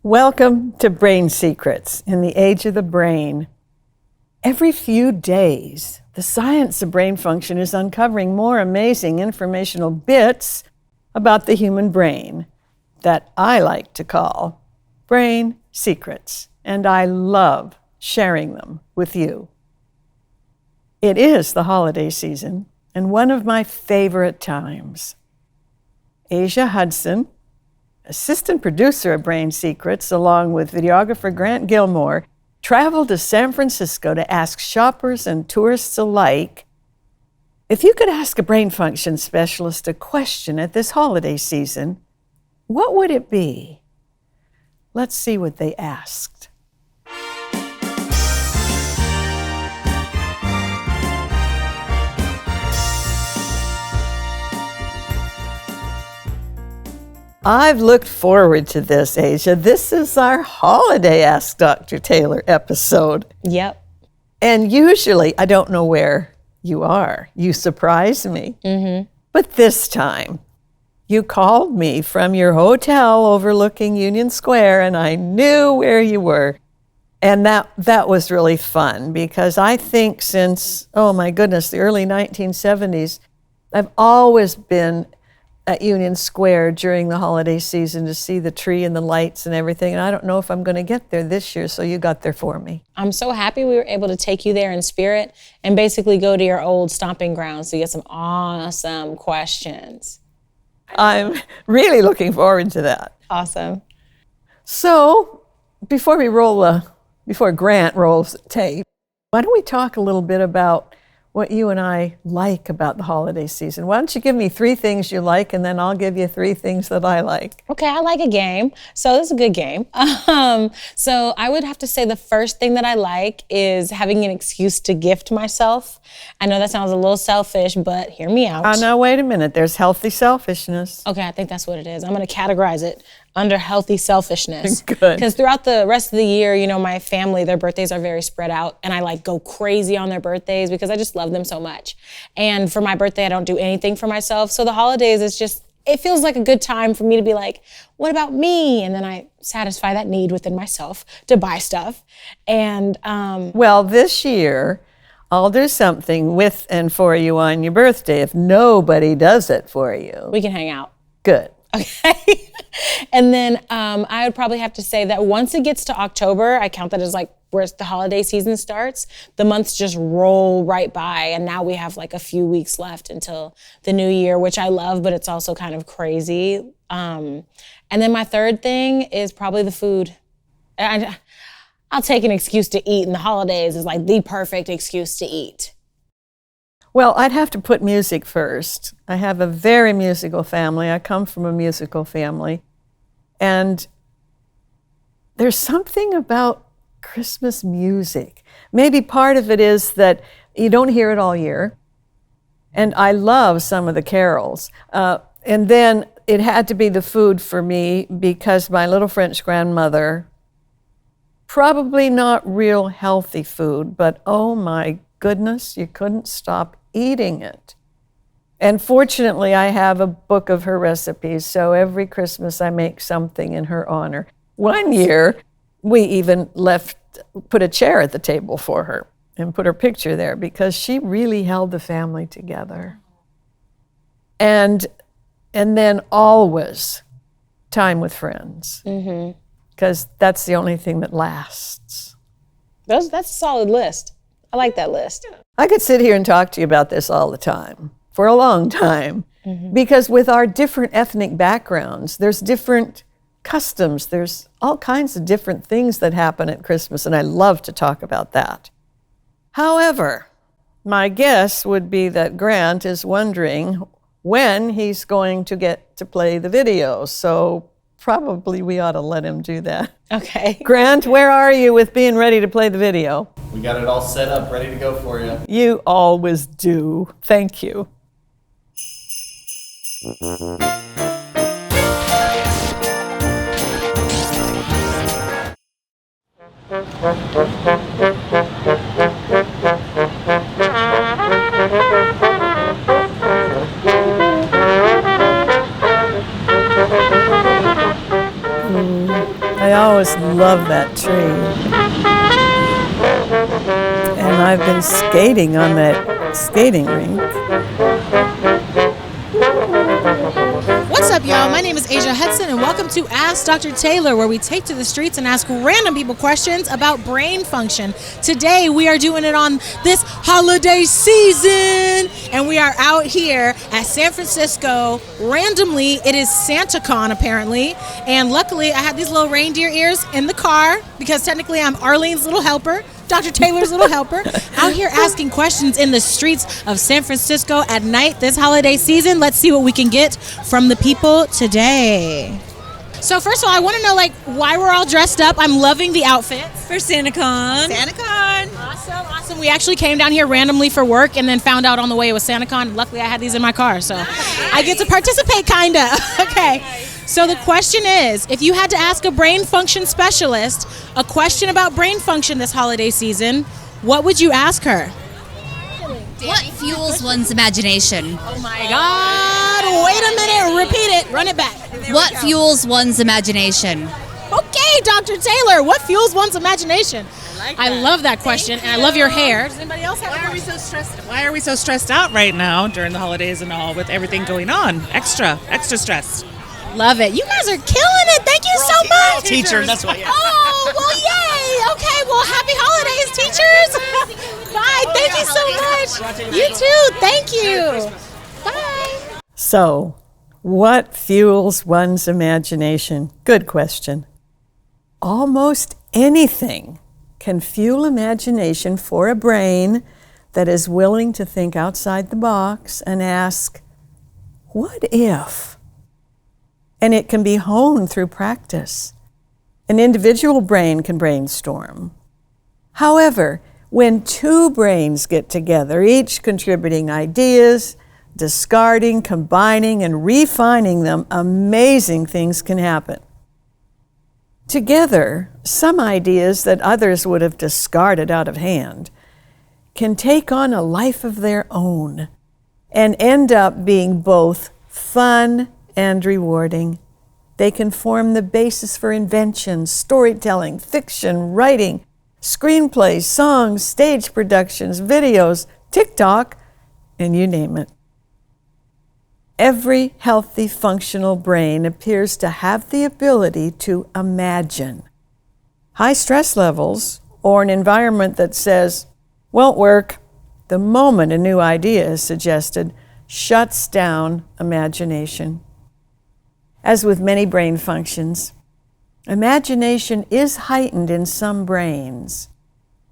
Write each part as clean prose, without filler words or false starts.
Welcome to Brain Secrets in the Age of the Brain. Every few days, the science of brain function is uncovering more amazing informational bits about the human brain that I like to call Brain Secrets, and I love sharing them with you. It is the holiday season and one of my favorite times. Asia Hudson, assistant producer of Brain Secrets, along with videographer Grant Gilmore, traveled to San Francisco to ask shoppers and tourists alike, if you could ask a brain function specialist a question at this holiday season, what would it be? Let's see what they asked. I've looked forward to this, Asia. This is our holiday Ask Dr. Taylor episode. Yep. And usually, I don't know where you are. You surprise me. Mm-hmm. But this time, you called me from your hotel overlooking Union Square, and I knew where you were. And that was really fun, because I think since, oh my goodness, the early 1970s, I've always been at Union Square during the holiday season to see the tree and the lights and everything. And I don't know if I'm going to get there this year, so you got there for me. I'm so happy we were able to take you there in spirit and basically go to your old stomping grounds to get some awesome questions. I'm really looking forward to that. Awesome. So before Grant rolls the tape, why don't we talk a little bit about what you and I like about the holiday season? Why don't you give me 3 things you like, and then I'll give you 3 things that I like. Okay, I like a game. So this is a good game. So I would have to say the first thing that I like is having an excuse to gift myself. I know that sounds a little selfish, but hear me out. Now wait a minute. There's healthy selfishness. Okay, I think that's what it is. I'm going to categorize it under healthy selfishness. Good. Because throughout the rest of the year, you know, my family, their birthdays are very spread out, and I like go crazy on their birthdays because I just love them so much. And for my birthday, I don't do anything for myself. So the holidays is just, it feels like a good time for me to be like, what about me? And then I satisfy that need within myself to buy stuff. And well, this year, I'll do something with and for you on your birthday if nobody does it for you. we can hang out. Good. Okay. And then I would probably have to say that once it gets to October, I count that as like where the holiday season starts, the months just roll right by. And now we have like a few weeks left until the new year, which I love, but it's also kind of crazy. And then my third thing is probably the food. I'll take an excuse to eat, and the holidays is like the perfect excuse to eat. Well, I'd have to put music first. I have a very musical family. I come from a musical family. And there's something about Christmas music. Maybe part of it is that you don't hear it all year. And I love some of the carols. And then it had to be the food for me, because my little French grandmother, probably not real healthy food, but oh my goodness, you couldn't stop eating it. And fortunately, I have a book of her recipes, so every Christmas I make something in her honor. One year, we even put a chair at the table for her and put her picture there, because she really held the family together. And then always time with friends, because that's the only thing that lasts. That's a solid list. I like that list. I could sit here and talk to you about this all the time, for a long time, because with our different ethnic backgrounds, there's different customs, there's all kinds of different things that happen at Christmas, and I love to talk about that. However, my guess would be that Grant is wondering when he's going to get to play the video, so probably we ought to let him do that. Okay. Grant, where are you with being ready to play the video? We got it all set up, ready to go for you. You always do. Thank you. I always love that tree. And I've been skating on that skating rink. What's up, y'all? My name is Asia Hudson, and welcome to Ask Dr. Taylor, where we take to the streets and ask random people questions about brain function. Today, we are doing it on this holiday season, and we are out here at San Francisco. Randomly, it is SantaCon, apparently, and luckily, I had these little reindeer ears in the car, because technically, I'm Arlene's little helper. Dr. Taylor's little helper, out here asking questions in the streets of San Francisco at night this holiday season. Let's see what we can get from the people today. So first of all, I want to know why we're all dressed up. I'm loving the outfits. For SantaCon. SantaCon. Awesome. We actually came down here randomly for work and then found out on the way it was SantaCon. Luckily, I had these in my car, so I get to participate, kinda. Okay. So the question is, if you had to ask a brain function specialist a question about brain function this holiday season, what would you ask her? What fuels one's imagination? Oh my God, wait a minute, repeat it, run it back. What fuels one's imagination? Okay, Dr. Taylor, what fuels one's imagination? I love that question, and I love your hair. Does anybody else have a question? Why are we so stressed out right now during the holidays and all with everything going on? Extra stressed. Love it. You guys are killing it. Thank you so much. Teachers, that's why. Oh, well, yay. Okay, well, happy holidays, teachers. Bye. Thank you so much. You too. Thank you. Bye. So, what fuels one's imagination? Good question. Almost anything can fuel imagination for a brain that is willing to think outside the box and ask, what if? And it can be honed through practice. An individual brain can brainstorm. However, when two brains get together, each contributing ideas, discarding, combining, and refining them, amazing things can happen. Together, some ideas that others would have discarded out of hand can take on a life of their own and end up being both fun and rewarding. They can form the basis for invention, storytelling, fiction, writing, screenplays, songs, stage productions, videos, TikTok, and you name it. Every healthy, functional brain appears to have the ability to imagine. High stress levels, or an environment that says, won't work, the moment a new idea is suggested, shuts down imagination. As with many brain functions, imagination is heightened in some brains.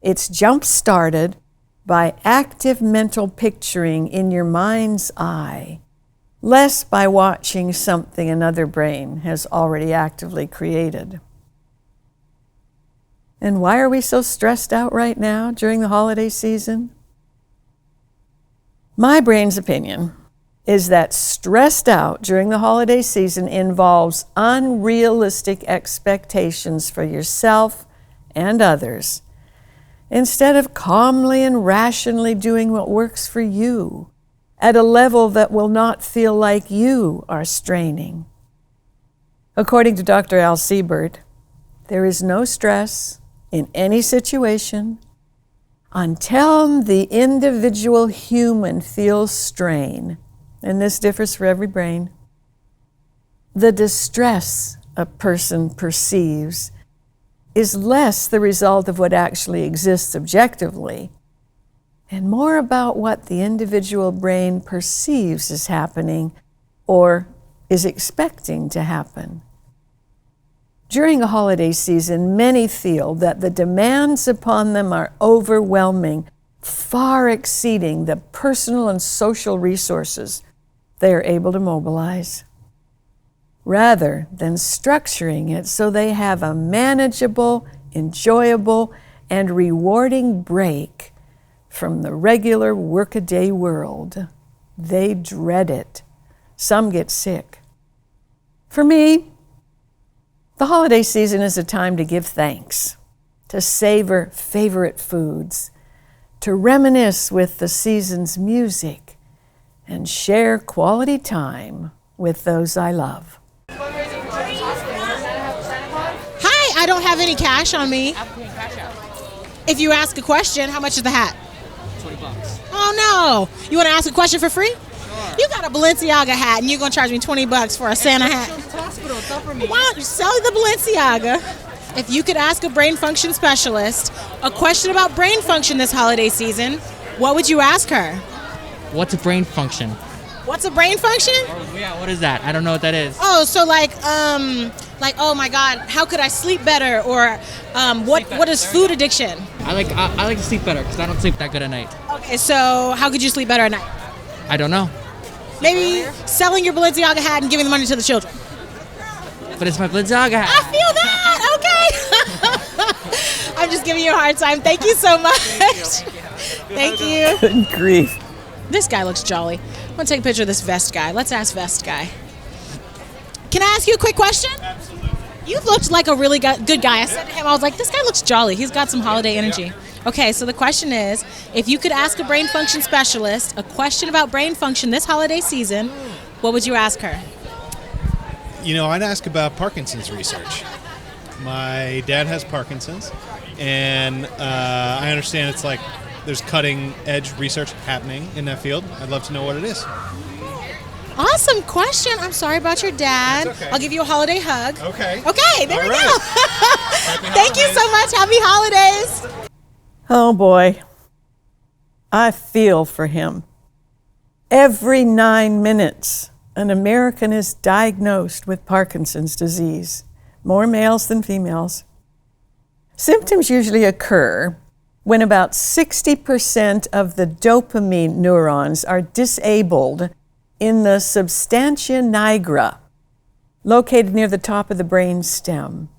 It's jump-started by active mental picturing in your mind's eye, less by watching something another brain has already actively created. And why are we so stressed out right now during the holiday season? My brain's opinion is that stressed out during the holiday season involves unrealistic expectations for yourself and others, instead of calmly and rationally doing what works for you at a level that will not feel like you are straining. According to Dr. Al Siebert, there is no stress in any situation until the individual human feels strain. And this differs for every brain. The distress a person perceives is less the result of what actually exists objectively, and more about what the individual brain perceives is happening or is expecting to happen. During a holiday season, many feel that the demands upon them are overwhelming, far exceeding the personal and social resources they are able to mobilize, rather than structuring it so they have a manageable, enjoyable, and rewarding break from the regular workaday world. They dread it. Some get sick. For me, the holiday season is a time to give thanks, to savor favorite foods, to reminisce with the season's music, and share quality time with those I love. Hi, don't have any cash on me. If you ask a question, how much is the hat? $20. Oh no! You want to ask a question for free? Sure. You got a Balenciaga hat, and you're gonna charge me $20 for a Santa hat. Hospital, it's up for me. Why don't you sell the Balenciaga? If you could ask a brain function specialist a question about brain function this holiday season, what would you ask her? What's a brain function? What's a brain function? Oh, yeah, what is that? I don't know what that is. Oh, so like oh my God, how could I sleep better? Or what is food addiction? I like to sleep better because I don't sleep that good at night. Okay, so how could you sleep better at night? I don't know. Maybe selling your Balenciaga hat and giving the money to the children. But it's my Balenciaga hat. I feel that. Okay. I'm just giving you a hard time. Thank you so much. Thank you. Good grief. This guy looks jolly. I'm gonna take a picture of this vest guy. Let's ask vest guy. Can I ask you a quick question? Absolutely. You looked like a really good guy. I said to him, I was like, this guy looks jolly. He's got some holiday energy. Okay, so the question is, if you could ask a brain function specialist a question about brain function this holiday season, what would you ask her? You know, I'd ask about Parkinson's research. My dad has Parkinson's, and I understand it's like there's cutting edge research happening in that field. I'd love to know what it is. Awesome question. I'm sorry about your dad. That's okay. I'll give you a holiday hug. Okay. Okay, there All we right. go. Thank you so much. Happy holidays. Oh boy, I feel for him. Every 9 minutes, an American is diagnosed with Parkinson's disease, more males than females. Symptoms usually occur when about 60% of the dopamine neurons are disabled in the substantia nigra, located near the top of the brain stem.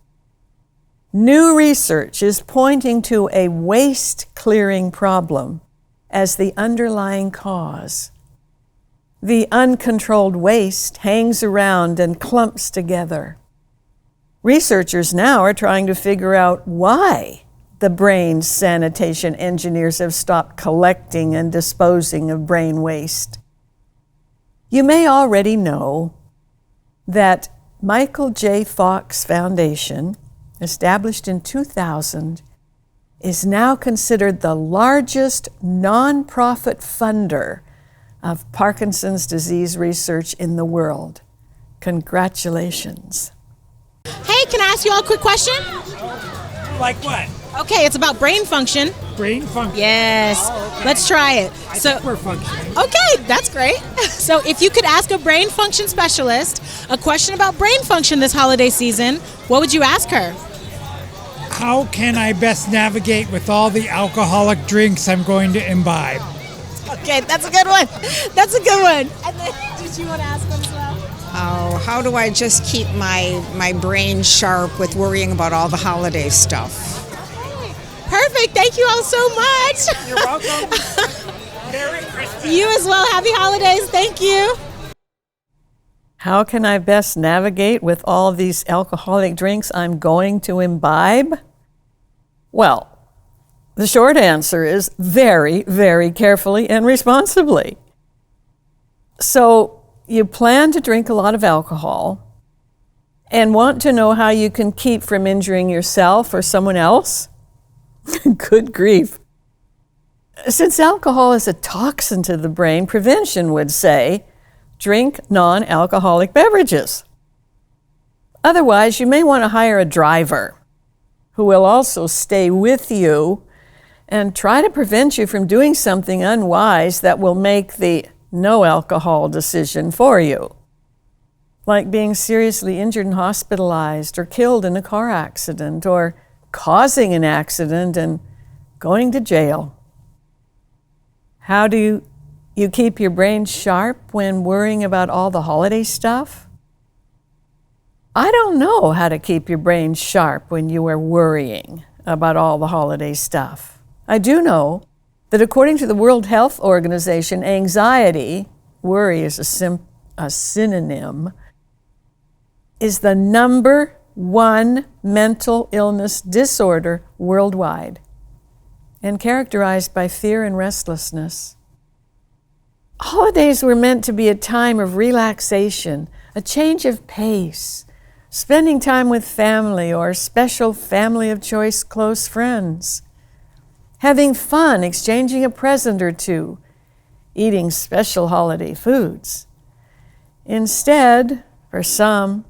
New research is pointing to a waste clearing problem as the underlying cause. The uncontrolled waste hangs around and clumps together. Researchers now are trying to figure out why the brain's sanitation engineers have stopped collecting and disposing of brain waste. You may already know that Michael J. Fox Foundation, established in 2000, is now considered the largest nonprofit funder of Parkinson's disease research in the world. Congratulations. Hey, can I ask you all a quick question? Like what? Okay, it's about brain function. Brain function. Yes. Oh, okay. Let's try it. I think we're functioning. Okay, that's great. So if you could ask a brain function specialist a question about brain function this holiday season, what would you ask her? How can I best navigate with all the alcoholic drinks I'm going to imbibe? Okay, that's a good one. That's a good one. And then, did you want to ask one as well? Oh, how do I just keep my brain sharp with worrying about all the holiday stuff? Perfect. Thank you all so much. You're welcome. Merry Christmas. You as well. Happy holidays. Thank you. How can I best navigate with all these alcoholic drinks I'm going to imbibe? Well, the short answer is very, very carefully and responsibly. So you plan to drink a lot of alcohol and want to know how you can keep from injuring yourself or someone else? Good grief. Since alcohol is a toxin to the brain, prevention would say, drink non-alcoholic beverages. Otherwise, you may want to hire a driver who will also stay with you and try to prevent you from doing something unwise that will make the no alcohol decision for you, like being seriously injured and hospitalized or killed in a car accident or causing an accident and going to jail. How do you keep your brain sharp when worrying about all the holiday stuff? I don't know how to keep your brain sharp when you are worrying about all the holiday stuff. I do know that according to the World Health Organization, anxiety, worry is a synonym, is the number one mental illness disorder worldwide and characterized by fear and restlessness. Holidays were meant to be a time of relaxation, a change of pace, spending time with family or special family of choice close friends, having fun, exchanging a present or two, eating special holiday foods. Instead, for some,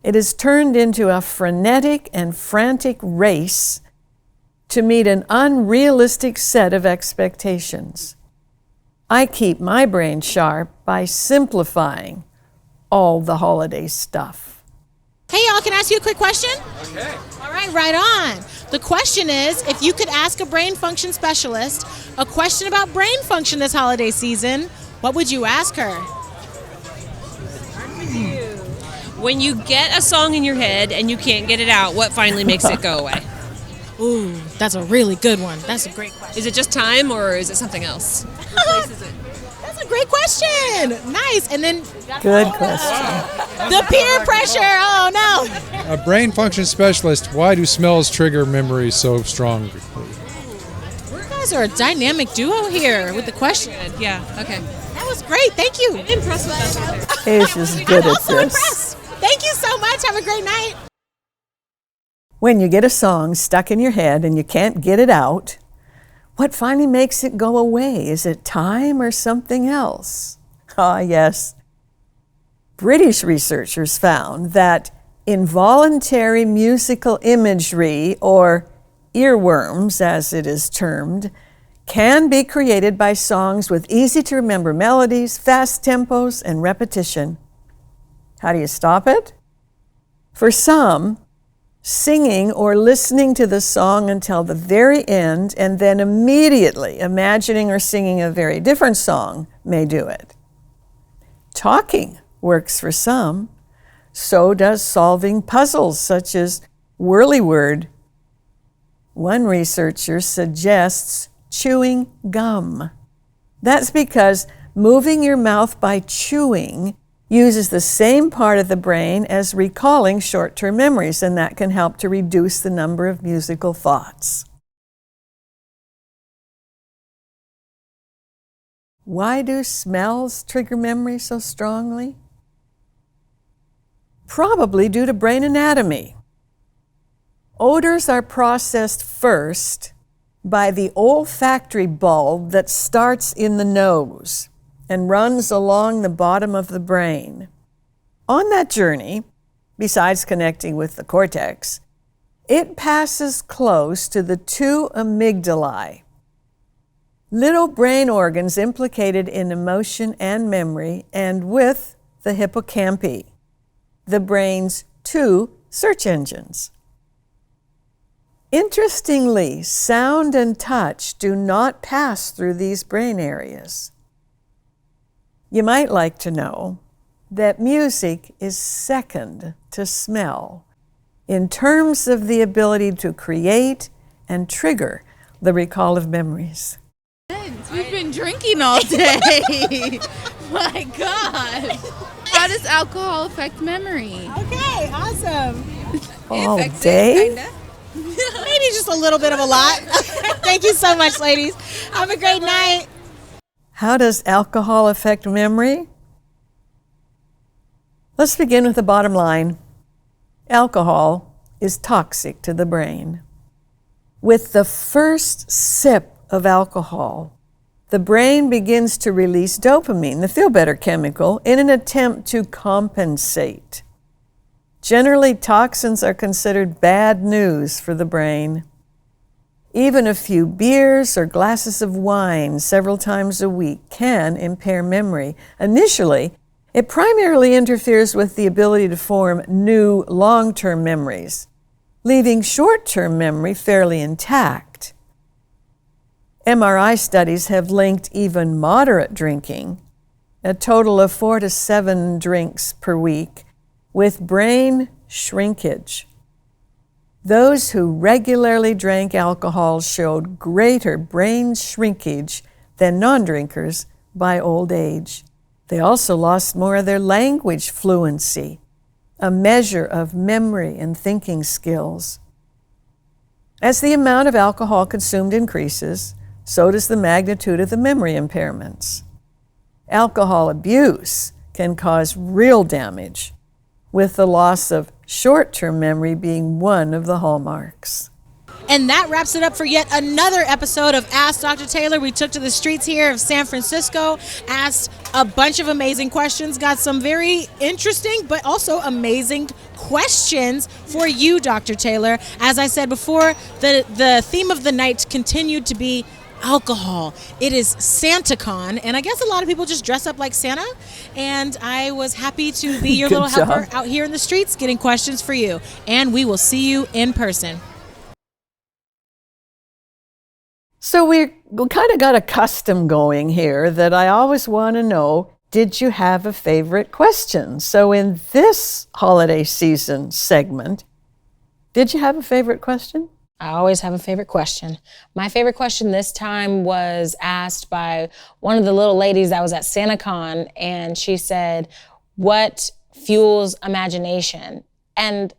it is turned into a frenetic and frantic race to meet an unrealistic set of expectations. I keep my brain sharp by simplifying all the holiday stuff. Hey, y'all, can I ask you a quick question? Okay. All right, right on. The question is, if you could ask a brain function specialist a question about brain function this holiday season, what would you ask her? When you get a song in your head and you can't get it out, what finally makes it go away? Ooh, that's a really good one. That's a great question. Is it just time or is it something else? That's a great question. Nice. And then Good question. the peer pressure. Oh, no. A brain function specialist, why do smells trigger memory so strongly? You guys are a dynamic duo here with the question. Yeah, okay. That was great. Thank you. I'm impressed with us. Asia's good I'm at also this. impressed. Thank you so much. Have a great night. When you get a song stuck in your head and you can't get it out, what finally makes it go away? Is it time or something else? Ah, yes. British researchers found that involuntary musical imagery, or earworms as it is termed, can be created by songs with easy-to-remember melodies, fast tempos, and repetition. How do you stop it? For some, singing or listening to the song until the very end and then immediately imagining or singing a very different song may do it. Talking works for some. So does solving puzzles such as Whirlyword. One researcher suggests chewing gum. That's because moving your mouth by chewing uses the same part of the brain as recalling short-term memories, and that can help to reduce the number of musical thoughts. Why do smells trigger memory so strongly? Probably due to brain anatomy. Odors are processed first by the olfactory bulb that starts in the nose and runs along the bottom of the brain. On that journey, besides connecting with the cortex, it passes close to the two amygdalae, little brain organs implicated in emotion and memory, and with the hippocampi, the brain's two search engines. Interestingly, sound and touch do not pass through these brain areas. You might like to know that music is second to smell in terms of the ability to create and trigger the recall of memories. We've been drinking all day. My God. How does alcohol affect memory? Okay, awesome. All day? Maybe just a little bit of a lot. Thank you so much, ladies. Have a great night. How does alcohol affect memory? Let's begin with the bottom line. Alcohol is toxic to the brain. With the first sip of alcohol, the brain begins to release dopamine, the feel-better chemical, in an attempt to compensate. Generally, toxins are considered bad news for the brain. Even a few beers or glasses of wine several times a week can impair memory. Initially, it primarily interferes with the ability to form new long-term memories, leaving short-term memory fairly intact. MRI studies have linked even moderate drinking, a total of 4 to 7 drinks per week, with brain shrinkage. Those who regularly drank alcohol showed greater brain shrinkage than non-drinkers by old age. They also lost more of their language fluency, a measure of memory and thinking skills. As the amount of alcohol consumed increases, so does the magnitude of the memory impairments. Alcohol abuse can cause real damage, with the loss of short-term memory being one of the hallmarks. And that wraps it up for yet another episode of Ask Dr. Taylor. We took to the streets here of San Francisco, asked a bunch of amazing questions, got some very interesting but also amazing questions for you, Dr. Taylor. As I said before, the theme of the night continued to be alcohol. It is SantaCon, and I guess a lot of people just dress up like Santa, and I was happy to be your Good little helper job. out here in the streets getting questions for you. And we will see you in person. So we kind of got a custom going here that I always want to know, did you have a favorite question? So in this holiday season segment, did you have a favorite question? I always have a favorite question. My favorite question this time was asked by one of the little ladies that was at SantaCon, and she said, what fuels imagination? And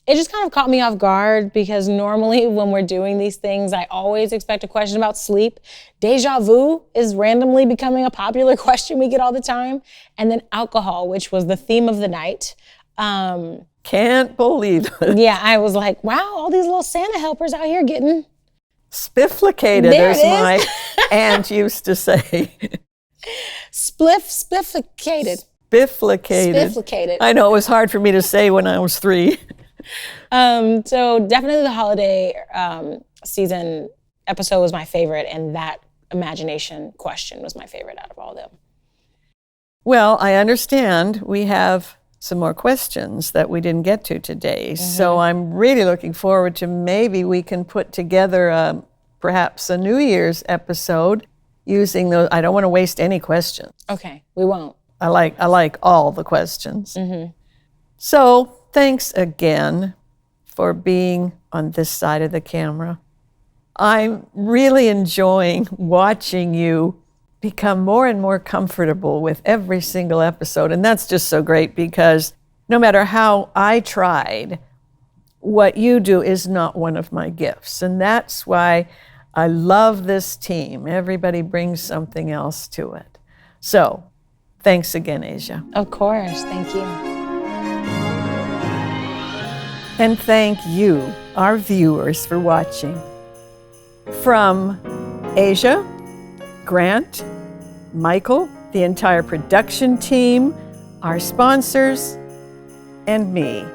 it just kind of caught me off guard because normally when we're doing these things, I always expect a question about sleep. Deja vu is randomly becoming a popular question we get all the time. And then alcohol, which was the theme of the night. Can't believe it. Yeah, I was like, wow, all these little Santa helpers out here getting Spifflicated, There as it is. my aunt used to say. spifflicated. Spifflicated. Spifflicated. I know, it was hard for me to say when I was 3. So definitely the holiday season episode was my favorite, and that imagination question was my favorite out of all of them. Well, I understand we have some more questions that we didn't get to today. So I'm really looking forward to maybe we can put together perhaps a New Year's episode using those. I don't want to waste any questions. Okay, we won't. I like all the questions. So thanks again for being on this side of the camera. I'm really enjoying watching you become more and more comfortable with every single episode. And that's just so great because no matter how I tried, what you do is not one of my gifts. And that's why I love this team. Everybody brings something else to it. So thanks again, Asia. Of course, thank you. And thank you, our viewers, for watching. From Asia, Grant, Michael, the entire production team, our sponsors, and me.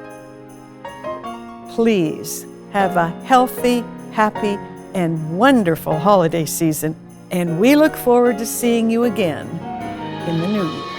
Please have a healthy, happy, and wonderful holiday season, and we look forward to seeing you again in the new year.